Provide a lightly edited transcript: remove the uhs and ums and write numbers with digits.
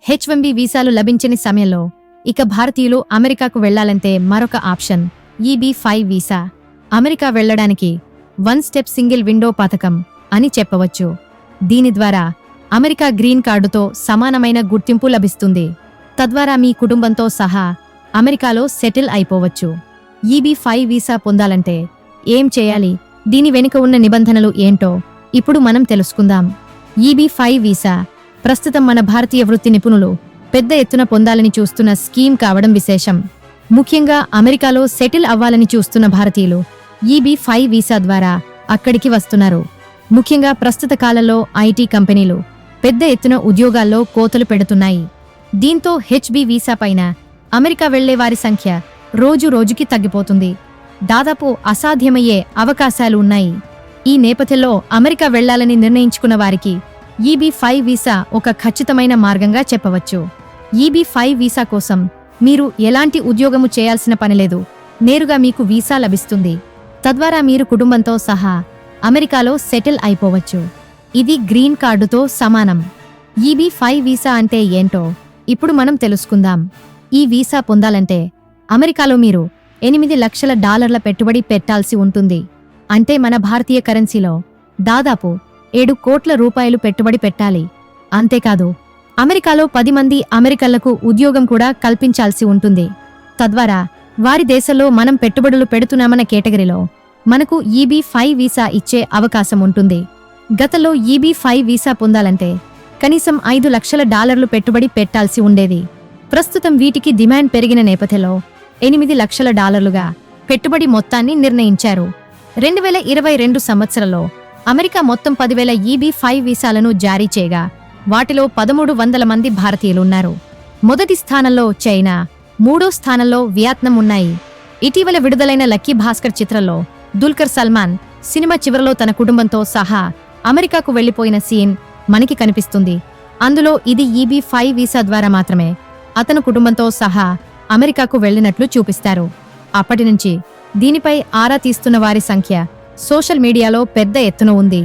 H1B వీసాలు లభించని సమయంలో ఇక భారతీయులు అమెరికాకు వెళ్లాలంటే మరొక ఆప్షన్ EB-5 వీసా. అమెరికా వెళ్లడానికి వన్ స్టెప్ సింగిల్ విండో పథకం అని చెప్పవచ్చు. దీని ద్వారా అమెరికా గ్రీన్ కార్డుతో సమానమైన గుర్తింపు లభిస్తుంది. తద్వారా మీ కుటుంబంతో సహా అమెరికాలో సెటిల్ అయిపోవచ్చు. EB-5 వీసా పొందాలంటే ఏం చేయాలి, దీని వెనుక ఉన్న నిబంధనలు ఏంటో ఇప్పుడు మనం తెలుసుకుందాం. EB-5 వీసా ప్రస్తుతం మన భారతీయ వృత్తి నిపుణులు పెద్ద ఎత్తున పొందాలని చూస్తున్న స్కీమ్ కావడం విశేషం. ముఖ్యంగా అమెరికాలో సెటిల్ అవ్వాలని చూస్తున్న భారతీయులు EB-5 వీసా ద్వారా అక్కడికి వస్తున్నారు. ముఖ్యంగా ప్రస్తుత కాలంలో ఐటీ కంపెనీలు పెద్ద ఎత్తున ఉద్యోగాల్లో కోతలు పెడుతున్నాయి. దీంతో H1B వీసా పైన అమెరికా వెళ్లే వారి సంఖ్య రోజు రోజుకి తగ్గిపోతుంది. దాదాపు అసాధ్యమయ్యే అవకాశాలు ఉన్నాయి. ఈ నేపథ్యంలో అమెరికా వెళ్లాలని నిర్ణయించుకున్న వారికి EB-5 వీసా ఒక ఖచ్చితమైన మార్గంగా చెప్పవచ్చు. EB-5 వీసా కోసం మీరు ఎలాంటి ఉద్యోగము చేయాల్సిన పనిలేదు. నేరుగా మీకు వీసా లభిస్తుంది. తద్వారా మీరు కుటుంబంతో సహా అమెరికాలో సెటిల్ అయిపోవచ్చు. ఇది గ్రీన్ కార్డుతో సమానం. EB-5 వీసా అంటే ఏంటో ఇప్పుడు మనం తెలుసుకుందాం. ఈ వీసా పొందాలంటే అమెరికాలో మీరు $8 లక్షల పెట్టుబడి పెట్టాల్సి ఉంటుంది. అంటే మన భారతీయ కరెన్సీలో దాదాపు 7 కోట్ల రూపాయలు పెట్టుబడి పెట్టాలి. అంతేకాదు అమెరికాలో 10 మంది అమెరికన్లకు ఉద్యోగం కూడా కల్పించాల్సి ఉంటుంది. తద్వారా వారి దేశంలో మనం పెట్టుబడులు పెడుతున్నామన్న కేటగిరీలో మనకు EB-5 వీసా ఇచ్చే అవకాశం ఉంటుంది. గతంలో EB-5 వీసా పొందాలంటే కనీసం $5 లక్షల పెట్టుబడి పెట్టాల్సి ఉండేది. ప్రస్తుతం వీటికి డిమాండ్ పెరిగిన నేపథ్యంలో $8 లక్షల పెట్టుబడి మొత్తాన్ని నిర్ణయించారు. 2022 సంవత్సరంలో అమెరికా మొత్తం 10,000 EB-5 వీసాలను జారీ చేయగా వాటిలో 1,300 మంది భారతీయులున్నారు. మొదటి స్థానంలో చైనా, మూడో స్థానంలో వియత్నాం ఉన్నాయి. ఇటీవల విడుదలైన లక్కీ భాస్కర్ చిత్రంలో దుల్కర్ సల్మాన్ సినిమా చివరలో తన కుటుంబంతో సహా అమెరికాకు వెళ్లిపోయిన సీన్ మనకి కనిపిస్తుంది. అందులో ఇది EB-5 వీసా ద్వారా మాత్రమే అతను కుటుంబంతో సహా అమెరికాకు వెళ్లినట్లు చూపిస్తారు. అప్పటి నుంచి దీనిపై ఆరా తీస్తున్న వారి సంఖ్య సోషల్ మీడియాలో పెద్ద ఎత్తున ఉంది.